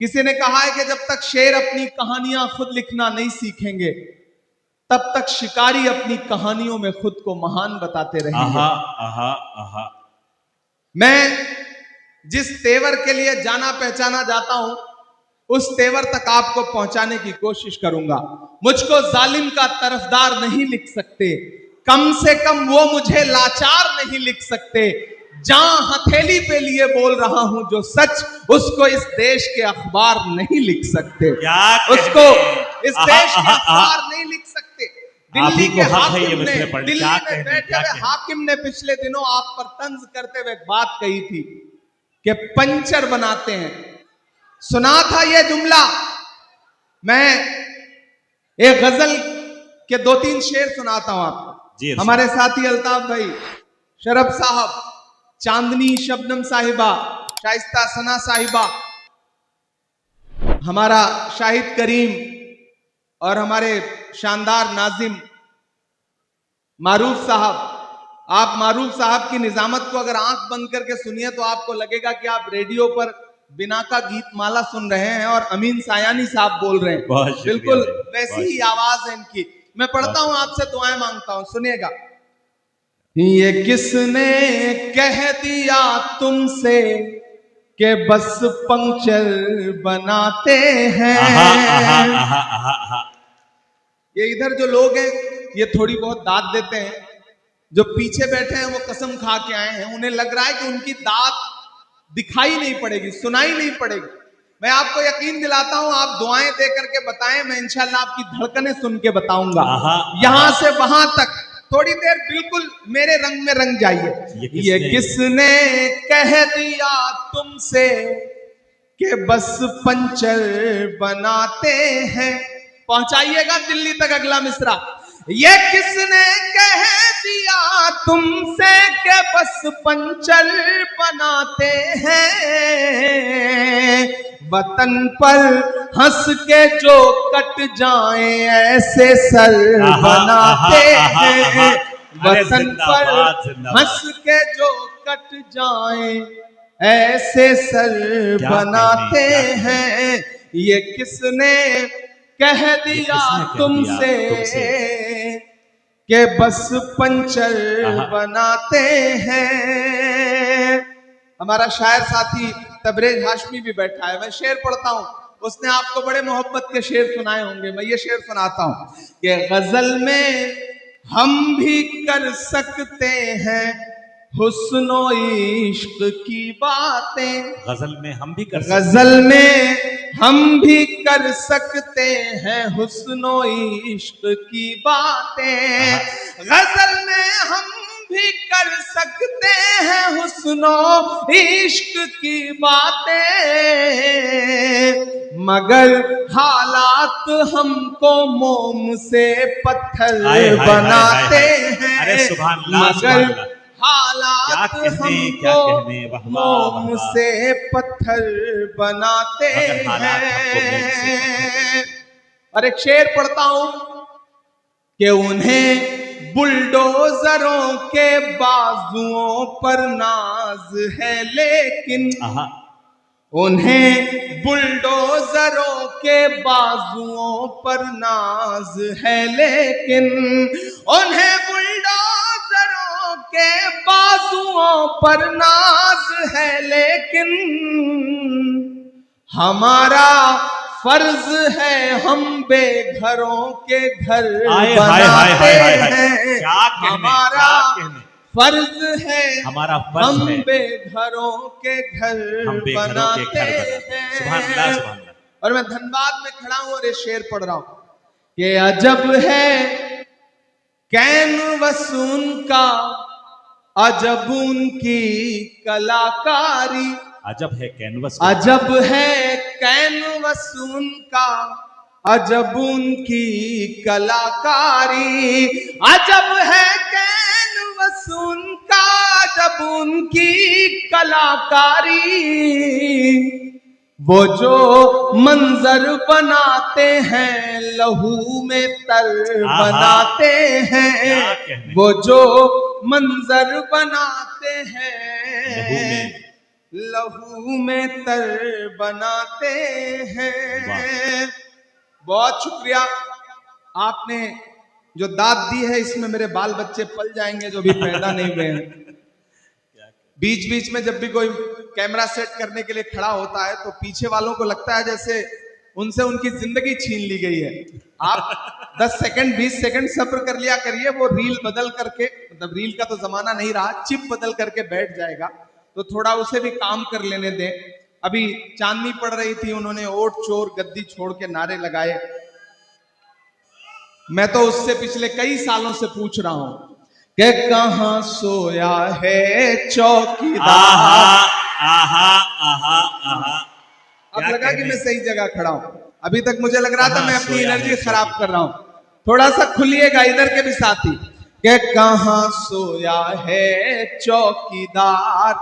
किसी ने कहा है कि जब तक शेर अपनी कहानियां खुद लिखना नहीं सीखेंगे तब तक शिकारी अपनी कहानियों में खुद को महान बताते रहेंगे। आहा, आहा, आहा। मैं जिस तेवर के लिए जाना पहचाना जाता हूं उस तेवर तक आपको पहुंचाने की कोशिश करूंगा। मुझको जालिम का तरफदार नहीं लिख सकते, कम से कम वो मुझे लाचार नहीं लिख सकते। जहां हथेली पे लिए बोल रहा हूं जो सच, उसको इस देश के अखबार नहीं लिख सकते, उसको इस देश के अखबार नहीं लिख सकते। दिल्ली के हाकिम ने, दिल्ली में बैठे हुए हाकिम ने पिछले दिनों आप पर तंज करते हुए एक बात कही थी कि पंचर बनाते हैं। सुना था यह जुमला। मैं एक गजल के 2-3 शेर सुनाता हूं आपको। हमारे साथी अल्ताफ भाई, शरफ साहब, चांदनी शबनम साहिबा, शाइस्ता सना साहिबा, हमारा शाहिद करीम और हमारे शानदार नाजिम मारूफ साहब। आप मारूफ साहब की निजामत को अगर आंख बंद करके सुनिए तो आपको लगेगा कि आप रेडियो पर बिना का गीत माला सुन रहे हैं और अमीन सायानी साहब बोल रहे हैं। बिल्कुल वैसी ही आवाज है इनकी। मैं पढ़ता हूं, आपसे दुआएं मांगता हूं, सुनिएगा। ये किसने कह दिया तुमसे कि बस पंक्चर बनाते हैं। ये इधर जो लोग हैं ये थोड़ी बहुत दाद देते हैं, जो पीछे बैठे हैं वो कसम खा के आए हैं, उन्हें लग रहा है कि उनकी दाद दिखाई नहीं पड़ेगी, सुनाई नहीं पड़ेगी। मैं आपको यकीन दिलाता हूं, आप दुआएं दे करके बताएं, मैं इंशाल्लाह आपकी धड़कनें सुन के बताऊंगा। यहां से वहां तक थोड़ी देर बिल्कुल मेरे रंग में रंग जाइए। ये किसने कह दिया तुमसे कि बस पंचर बनाते हैं। पहुंचाइएगा दिल्ली तक अगला मिसरा। ये किसने कह दिया तुमसे कि बस पंचर बनाते हैं। वतन पर हंस के जो कट जाए ऐसे सर बनाते हैं। वतन पर हंस के जो कट जाए ऐसे सर बनाते हैं। ये किसने कह दिया तुमसे कि बस पंचर बनाते हैं। हमारा शायर साथी तबरेज हाशमी भी बैठा है। मैं शेर पढ़ता हूं, उसने आपको बड़े मोहब्बत के शेर सुनाए होंगे। मैं ये शेर सुनाता हूं कि गजल में हम भी कर सकते हैं हुस्नो इश्क की बातें। गजल में हम भी कर सकते हैं हुस्नो इश्क की बातें। गजल में हम भी कर सकते हैं हुस्नो इश्क की बातें, मगर हालात हमको मोम से पत्थर बनाते हैं। मगर हालात हमको मोम से पत्थर बनाते हैं। और एक शेर पढ़ता हूं कि उन्हें बुलडोजरों के बाजुओं पर नाज है, लेकिन उन्हें बुलडोजरों के बाजुओं पर नाज है, लेकिन उन्हें बुलडोजरों के बाजुओं पर नाज है, लेकिन हमारा फर्ज है हम बेघरों के घर बनाते हैं। हमारा फर्ज है हम बेघरों के घर बनाते हैं। और मैं धनबाद में खड़ा हूं और ये शेर पढ़ रहा हूं कि अजब है कैनवस उनका, अजब उनकी कलाकारी। अजब है कैनवस, अजब है कैनवस उनका, अजब उनकी कलाकारी। अजब है कैनवस उनका, अजब उनकी कलाकारी। वो जो मंजर बनाते हैं लहू में तर बनाते हैं। वो जो मंजर बनाते हैं लहू में तर बनाते हैं। बहुत शुक्रिया, आपने जो दाद दी है इसमें मेरे बाल बच्चे पल जाएंगे जो भी पैदा नहीं हुए हैं। बीच बीच में जब भी कोई कैमरा सेट करने के लिए खड़ा होता है तो पीछे वालों को लगता है जैसे उनसे उनकी जिंदगी छीन ली गई है। आप 10 सेकंड 20 सेकंड सब्र कर लिया करिए, वो रील बदल करके, मतलब रील का तो जमाना नहीं रहा, चिप बदल करके बैठ जाएगा, तो थोड़ा उसे भी काम कर लेने दें। अभी चांदनी पड़ रही थी, उन्होंने ओट चोर गद्दी छोड़ के नारे लगाए। मैं तो उससे पिछले कई सालों से पूछ रहा हूं कि कहां सोया है चौकीदार। आहा आहा आहा आहा। अब क्या लगा कि कहने? मैं सही जगह खड़ा हूं। अभी तक मुझे लग रहा था कहां मैं अपनी सोया एनर्जी है खराब चौकीदार? कर रहा हूं। थोड़ा सा खुलिएगा इधर के भी साथी कि कहां सोया है चौकीदार,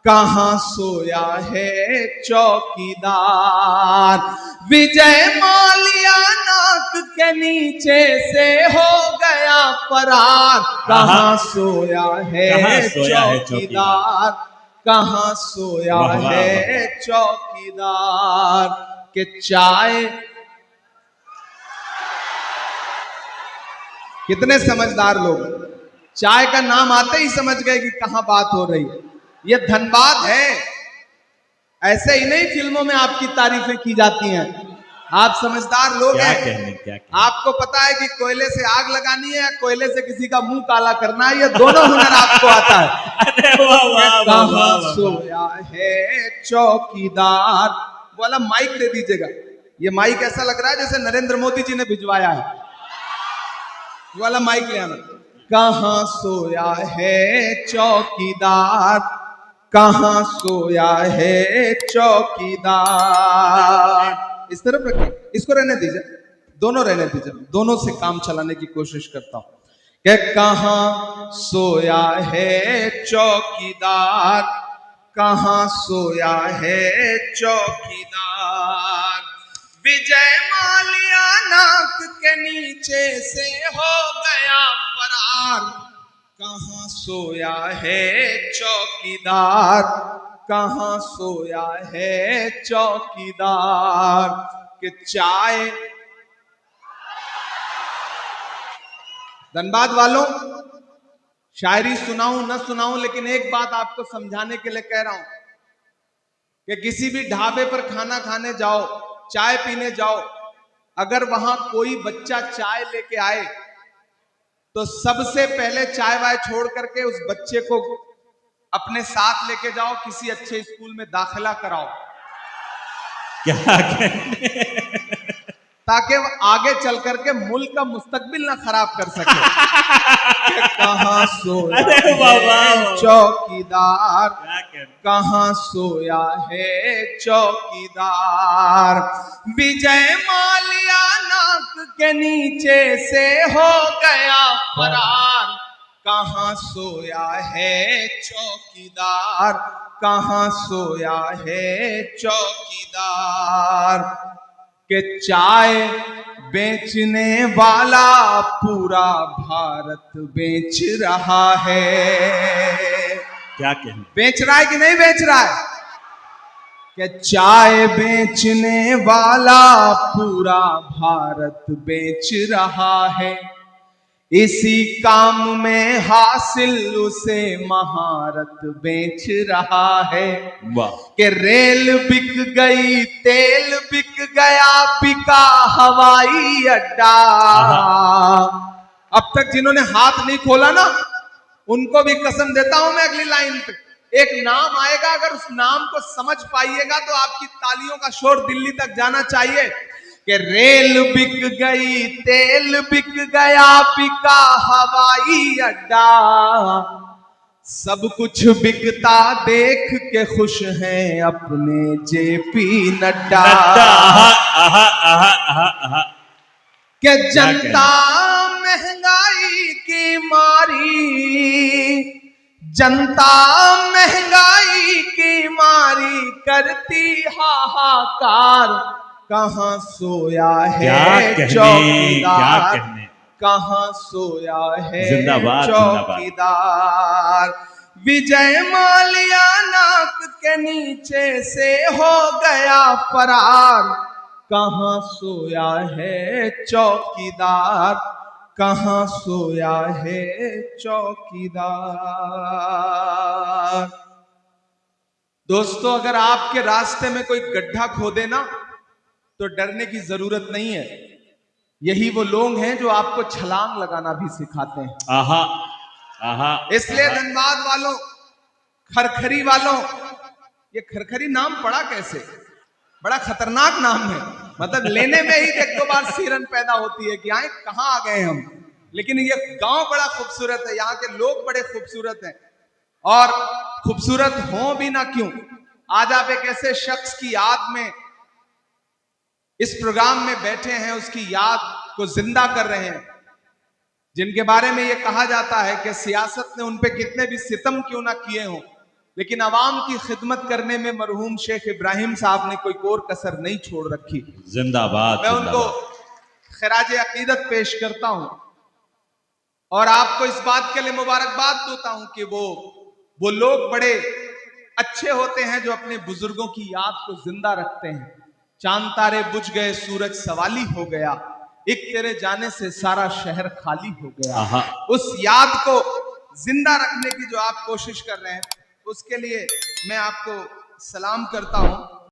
कहां सोया है चौकीदार। विजय माल्या नाक के नीचे से हो गया फरार। कहां सोया है कहां सोया है चौकीदार, कहां सोया वाह, वाह, है वाह, वाह। चौकीदार। के चाय, कितने समझदार लोग, चाय का नाम आते ही समझ गए कि कहां बात हो रही है। ये धनबाद है। ऐसे ही नहीं फिल्मों में आपकी तारीफें की जाती हैं। आप समझदार लोग क्या हैं। कहने, क्या कहने? आपको पता है कि कोयले से आग लगानी है या कोयले से किसी का मुंह काला करना है, ये दोनों हुनर आपको आता है। अरे वाह वाह वाह कहां वाह वाह। सोया है चौकीदार। बोला माइक दे दीजिएगा। ये माइक ऐसा लग रहा है जैसे नरेंद्र मोदी जी ने भिजवाया है। वाला माइक ले आना। कहां सोया है चौकीदार, कहां सोया है चौकीदार। इस तरफ रखिए, इसको रहने दीजिए, दोनों रहने दीजिए, दोनों से काम चलाने की कोशिश करता हूं। कि कहां सोया है चौकीदार, कहां सोया है चौकीदार। विजय माल्या नाक के नीचे से हो गया फरार। कहां सोया है चौकीदार, कहां सोया है चौकीदार। कि चाय, धनबाद वालों, शायरी सुनाऊं न सुनाऊं, लेकिन एक बात आपको समझाने के लिए कह रहा हूं कि किसी भी ढाबे पर खाना खाने जाओ, चाय पीने जाओ, अगर वहां कोई बच्चा चाय लेके आए तो सबसे पहले चाय वाय छोड़ करके उस बच्चे को अपने साथ लेके जाओ, किसी अच्छे स्कूल में दाखिला कराओ, क्या कहने? ताकि वो आगे चल करके मुल्क का मुस्तकबिल ना खराब कर सके। कि कहां सोया अरे वाह वाह है वाह। चौकीदार, क्या कहने? कहां सोया है चौकीदार। विजय माल्या नाक के नीचे से हो गया फरार। कहां सोया है चौकीदार, कहां सोया है चौकीदार। के चाय बेचने वाला पूरा भारत बेच रहा है। क्या कहने? बेच रहा है कि नहीं बेच रहा है? कि चाय बेचने वाला पूरा भारत बेच रहा है। इसी काम में हासिल उसे महारत बेच रहा है। वाह। कि रेल बिक गई, तेल बिक गया, बिका हवाई अड्डा। अब तक जिन्होंने हाथ नहीं खोला ना, उनको भी कसम देता हूं मैं, अगली लाइन पे एक नाम आएगा, अगर उस नाम को समझ पाइएगा तो आपकी तालियों का शोर दिल्ली तक जाना चाहिए। कि रेल बिक गई, तेल बिक गया, बिका हवाई अड्डा। सब कुछ बिकता देख के खुश हैं अपने जेपी नड्डा। आहा आहा आहा आहा आहा। कि जनता महंगाई की मारी, जनता महंगाई की मारी करती हाहाकार। कहां सोया क्या है कहने, क्या चौकीदार, कहने? कहां सोया है जिंदाबाद, जिंदाबाद। चौकीदार। विजय माल्या नाक के नीचे से हो गया फरार, कहां सोया है चौकीदार, कहां सोया है चौकीदार। दोस्तों, अगर आपके रास्ते में कोई गड्ढा खोदे ना तो डरने की जरूरत नहीं है। यही वो लोग हैं जो आपको छलांग लगाना भी सिखाते हैं। आहा आहा। इसलिए धनबाद वालों, खरखरी वालों, ये खरखरी नाम पड़ा कैसे? बड़ा खतरनाक नाम है। मतलब लेने में ही एक दो बार सिरन पैदा होती है कि आए कहां आ गए हम। लेकिन ये गांव बड़ा खूबसूरत है, यहाँ के लोग बड़े खूबसूरत हैं। और खूबसूरत हो भी ना क्यों, आज आप एक ऐसे शख्स की याद में इस प्रोग्राम में बैठे हैं, उसकी याद को जिंदा कर रहे हैं, जिनके बारे में यह कहा जाता है कि सियासत ने उन पे कितने भी सितम क्यों ना किए हों, लेकिन अवाम की खिदमत करने में मरहूम शेख इब्राहिम साहब ने कोई कोर कसर नहीं छोड़ रखी। जिंदाबाद। मैं उनको खिराज अकीदत पेश करता हूं और आपको इस बात के लिए मुबारकबाद देता हूं कि वो लोग बड़े अच्छे होते हैं जो अपने बुजुर्गों की याद को जिंदा रखते हैं। चांद तारे बुझ गए, सूरज सवाली हो गया, एक तेरे जाने से सारा शहर खाली हो गया। उस याद को जिंदा रखने की जो आप कोशिश कर रहे हैं, उसके लिए मैं आपको सलाम करता हूं।